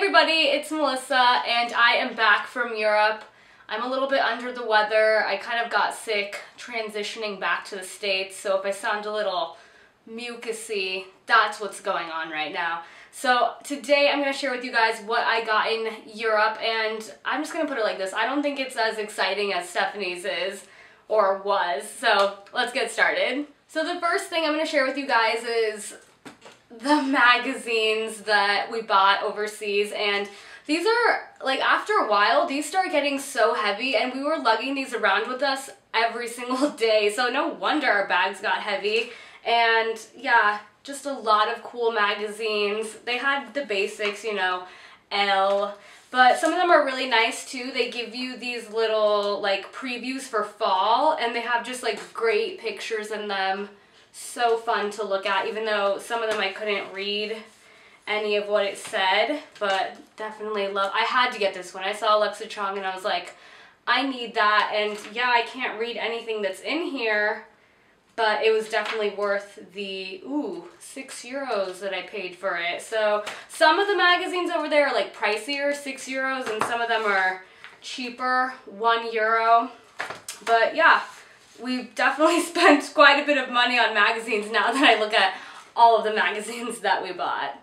everybody, it's Melissa and I am back from Europe. I'm a little bit under the weather. I kind of got sick transitioning back to the States, so if I sound a little mucusy, that's what's going on right now. So today I'm going to share with you guys what I got in Europe, and I'm just going to put it like this. I don't think it's as exciting as Stephanie's is, or was, so let's get started. So the first thing I'm going to share with you guys is the magazines that we bought overseas, and these are, like, after a while, these start getting so heavy, and we were lugging these around with us every single day, so no wonder our bags got heavy. And yeah, just a lot of cool magazines. They had the basics, you know, Elle, but some of them are really nice too. They give you these little, like, previews for fall, and they have just, like, great pictures in them. So fun to look at, even though some of them I couldn't read any of what it said, but definitely love. I had to get this one. I saw Alexa Chong and I was like, I need that. And yeah, I can't read anything that's in here, but it was definitely worth the, €6 that I paid for it. So some of the magazines over there are like pricier, €6, and some of them are cheaper, €1. But yeah, we've definitely spent quite a bit of money on magazines now that I look at all of the magazines that we bought.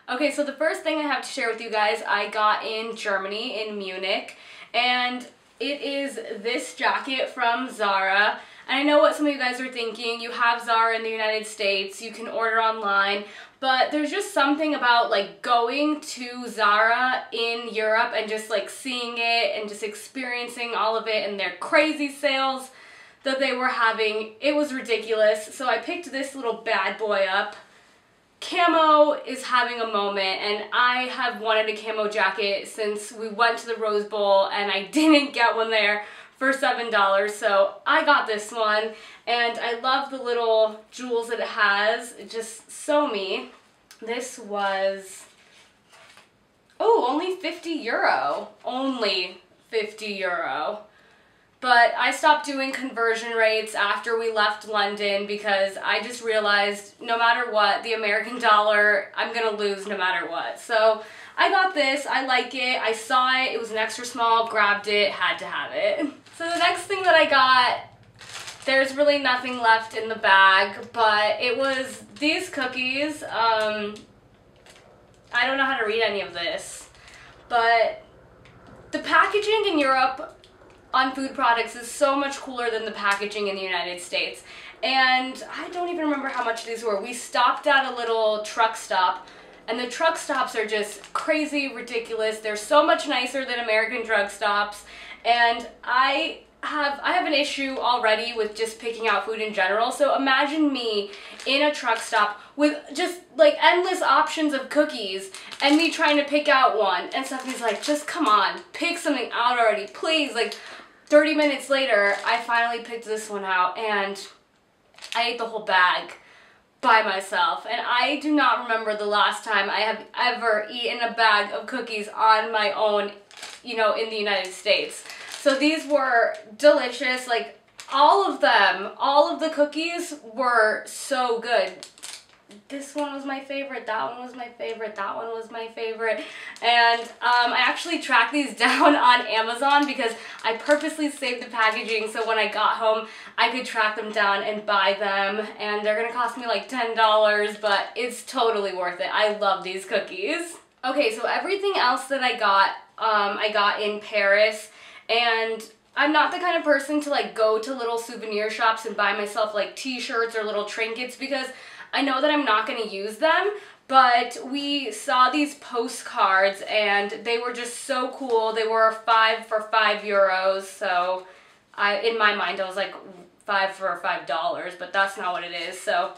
Okay, so the first thing I have to share with you guys, I got in Germany, in Munich, and it is this jacket from Zara. And I know what some of you guys are thinking. You have Zara in the United States, you can order online, but there's just something about, like, going to Zara in Europe and just, like, seeing it and just experiencing all of it and their crazy sales that they were having. It was ridiculous. So I picked this little bad boy up. Camo is having a moment, and I have wanted a camo jacket since we went to the Rose Bowl and I didn't get one there for $7, so I got this one, and I love the little jewels that it has. It's just so me. This was, only €50. Only €50. But I stopped doing conversion rates after we left London because I just realized no matter what, the American dollar, I'm gonna lose no matter what. So I got this, I like it, I saw it, it was an extra small, grabbed it, had to have it. So the next thing that I got, there's really nothing left in the bag, but it was these cookies. I don't know how to read any of this, but the packaging in Europe on food products is so much cooler than the packaging in the United States. And I don't even remember how much these were. We stopped at a little truck stop, and the truck stops are just crazy ridiculous. They're so much nicer than American drug stops, and I have an issue already with just picking out food in general. So imagine me in a truck stop with just, like, endless options of cookies and me trying to pick out one, and Stephanie's like, just come on, pick something out already, please. Like, 30 minutes later, I finally picked this one out, and I ate the whole bag by myself. And I do not remember the last time I have ever eaten a bag of cookies on my own, you know, in the United States. So these were delicious. Like, all of them, all of the cookies were so good. This one was my favorite, that one was my favorite, that one was my favorite. And I actually tracked these down on Amazon because I purposely saved the packaging so when I got home I could track them down and buy them. And they're gonna cost me like $10, but it's totally worth it. I love these cookies. Okay, so everything else that I got in Paris, and I'm not the kind of person to, like, go to little souvenir shops and buy myself, like, t-shirts or little trinkets because I know that I'm not going to use them, but we saw these postcards and they were just so cool. They were 5 for €5, so in my mind I was like 5 for $5, but that's not what it is. So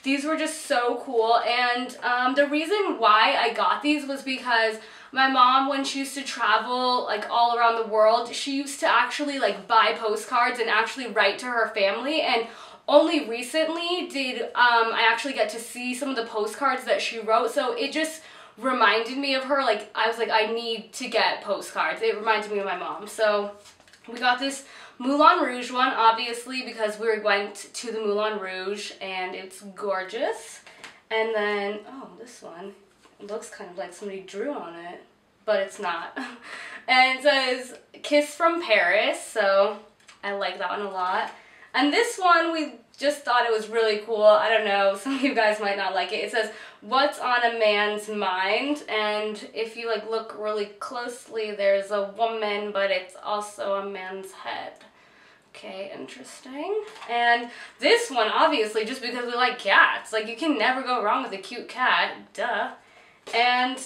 these were just so cool, and the reason why I got these was because my mom, when she used to travel, like, all around the world, she used to actually, like, buy postcards and actually write to her family, and only recently did I actually get to see some of the postcards that she wrote, so it just reminded me of her. Like, I was like, I need to get postcards. It reminded me of my mom. So we got this Moulin Rouge one, obviously, because we went to the Moulin Rouge, and it's gorgeous. And then, oh, this one, it looks kind of like somebody drew on it. but it's not. And it says Kiss from Paris, so I like that one a lot. And this one, we just thought it was really cool. I don't know, some of you guys might not like it. It says, what's on a man's mind? And if you like look really closely, there's a woman, but it's also a man's head. Okay, interesting. And this one, obviously, just because we like cats. Like, you can never go wrong with a cute cat. Duh. And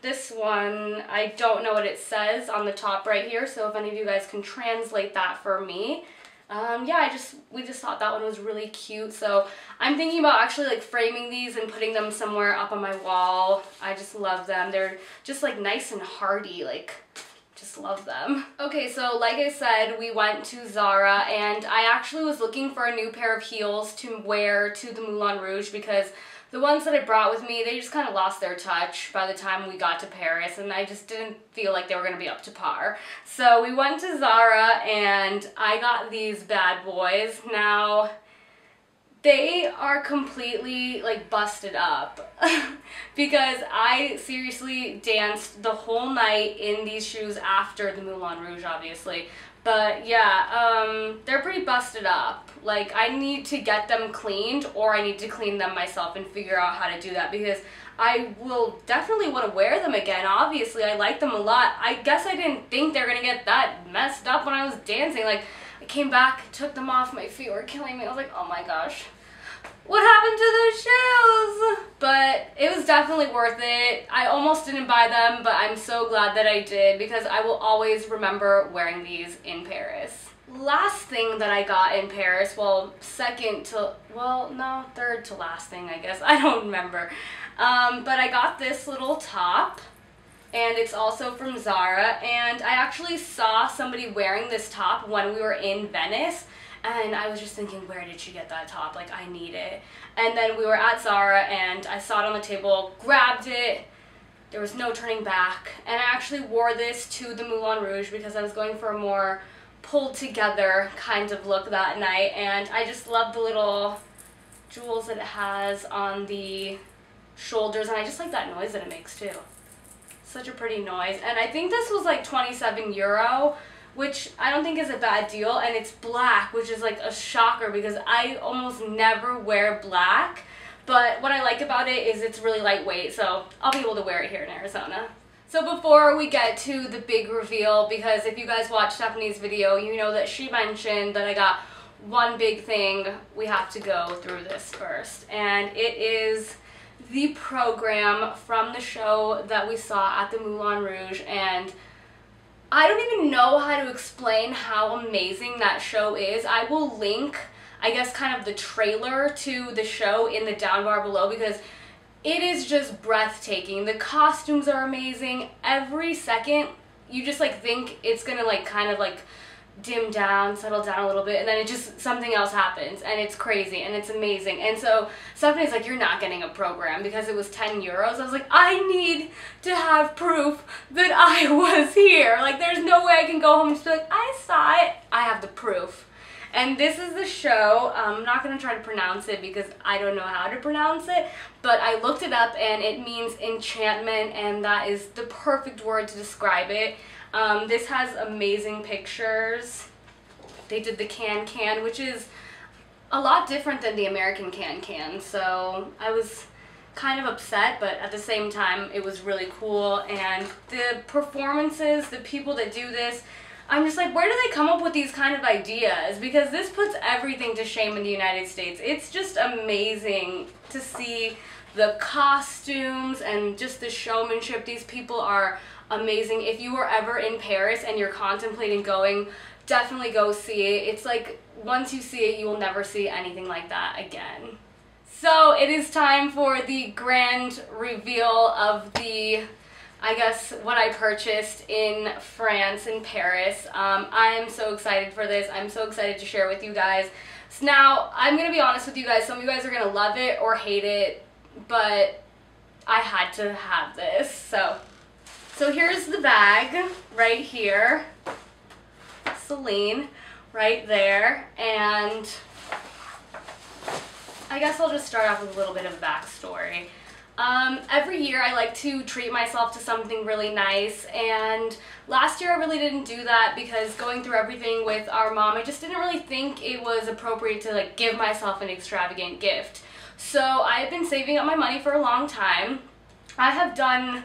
this one, I don't know what it says on the top right here, so if any of you guys can translate that for me. Yeah, we just thought that one was really cute, so I'm thinking about actually like framing these and putting them somewhere up on my wall. I just love them. They're just like nice and hardy, like just love them. Okay, so like I said, we went to Zara, and I actually was looking for a new pair of heels to wear to the Moulin Rouge because the ones that I brought with me, they just kind of lost their touch by the time we got to Paris, and I just didn't feel like they were going to be up to par. So we went to Zara, and I got these bad boys. Now, they are completely, like, busted up because I seriously danced the whole night in these shoes after the Moulin Rouge, obviously. But yeah, they're pretty busted up. Like, I need to get them cleaned, or I need to clean them myself and figure out how to do that because I will definitely want to wear them again. Obviously, I like them a lot. I guess I didn't think they were going to get that messed up when I was dancing. Like, I came back, took them off, my feet were killing me. I was like, oh my gosh, what happened to the shoes? But it was definitely worth it. I almost didn't buy them, but I'm so glad that I did because I will always remember wearing these in Paris. Last thing that I got in Paris, well, third to last thing, I guess. I don't remember. But I got this little top, and it's also from Zara, and I actually saw somebody wearing this top when we were in Venice, and I was just thinking, where did she get that top? Like, I need it. And then we were at Zara, and I saw it on the table, grabbed it. There was no turning back. And I actually wore this to the Moulin Rouge because I was going for a more pulled together kind of look that night. And I just love the little jewels that it has on the shoulders. And I just like that noise that it makes, too. Such a pretty noise. And I think this was like 27 euro. Which I don't think is a bad deal, and it's black, which is like a shocker because I almost never wear black, but what I like about it is it's really lightweight, so I'll be able to wear it here in Arizona. So before we get to the big reveal, because if you guys watched Stephanie's video, you know that she mentioned that I got one big thing, we have to go through this first, and it is the program from the show that we saw at the Moulin Rouge, and I don't even know how to explain how amazing that show is. I will link, I guess, kind of the trailer to the show in the down bar below because it is just breathtaking. The costumes are amazing. Every second, you just like think it's gonna like kind of like dim down, settle down a little bit, and then it just, something else happens, and it's crazy, and it's amazing. And so Stephanie's like, you're not getting a program because it was 10 euros. I was like, I need to have proof that I was here. Like, there's no way I can go home and just be like, I saw it. I have the proof. And this is the show. I'm not going to try to pronounce it because I don't know how to pronounce it, but I looked it up, and it means enchantment, and that is the perfect word to describe it. This has amazing pictures. They did the can-can, which is a lot different than the American can-can, so I was kind of upset, but at the same time, it was really cool. And the performances, the people that do this, I'm just like, where do they come up with these kind of ideas? Because this puts everything to shame in the United States. It's just amazing to see the costumes and just the showmanship. These people are amazing. If you were ever in Paris and you're contemplating going, definitely go see it. It's like, once you see it, you will never see anything like that again. So it is time for the grand reveal of the, I guess, what I purchased in France, in Paris. I am so excited for this. I'm so excited to share with you guys. So now, I'm going to be honest with you guys. Some of you guys are going to love it or hate it, but I had to have this. So here's the bag right here. Celine right there. And I guess I'll just start off with a little bit of backstory. Every year I like to treat myself to something really nice, and last year I really didn't do that because going through everything with our mom, I just didn't really think it was appropriate to like give myself an extravagant gift. So I've been saving up my money for a long time. I have done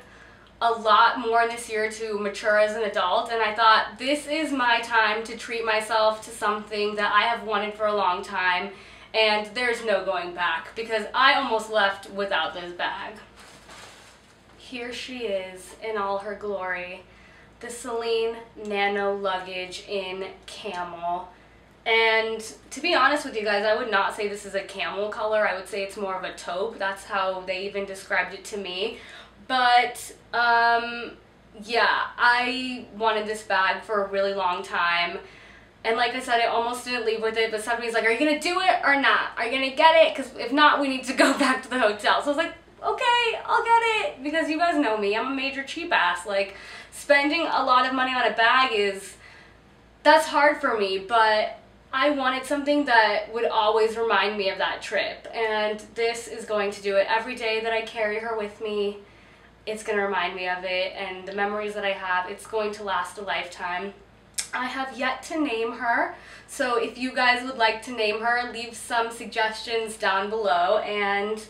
a lot more this year to mature as an adult, and I thought this is my time to treat myself to something that I have wanted for a long time, and there's no going back because I almost left without this bag. Here she is in all her glory, the Celine Nano luggage in camel. And to be honest with you guys, I would not say this is a camel color. I would say it's more of a taupe. That's how they even described it to me. But yeah, I wanted this bag for a really long time. And like I said, I almost didn't leave with it, but somebody's like, are you going to do it or not? Are you going to get it? Because if not, we need to go back to the hotel. So I was like, okay, I'll get it. Because you guys know me, I'm a major cheap ass. Like, spending a lot of money on a bag that's hard for me, but I wanted something that would always remind me of that trip. And this is going to do it. Every day that I carry her with me, it's going to remind me of it, and the memories that I have, it's going to last a lifetime. I have yet to name her, so if you guys would like to name her, leave some suggestions down below, and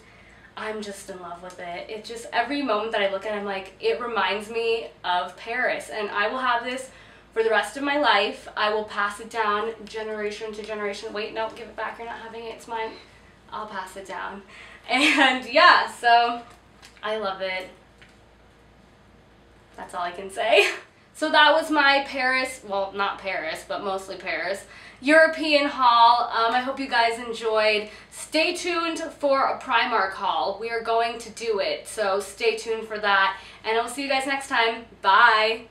I'm just in love with it. It just, every moment that I look at it, I'm like, it reminds me of Paris, and I will have this for the rest of my life. I will pass it down generation to generation. Wait, no, give it back, you're not having it, it's mine. I'll pass it down. And yeah, so I love it. That's all I can say. So that was my Paris, well, not Paris, but mostly Paris, European haul. I hope you guys enjoyed. Stay tuned for a Primark haul. We are going to do it, so stay tuned for that. And I'll see you guys next time. Bye!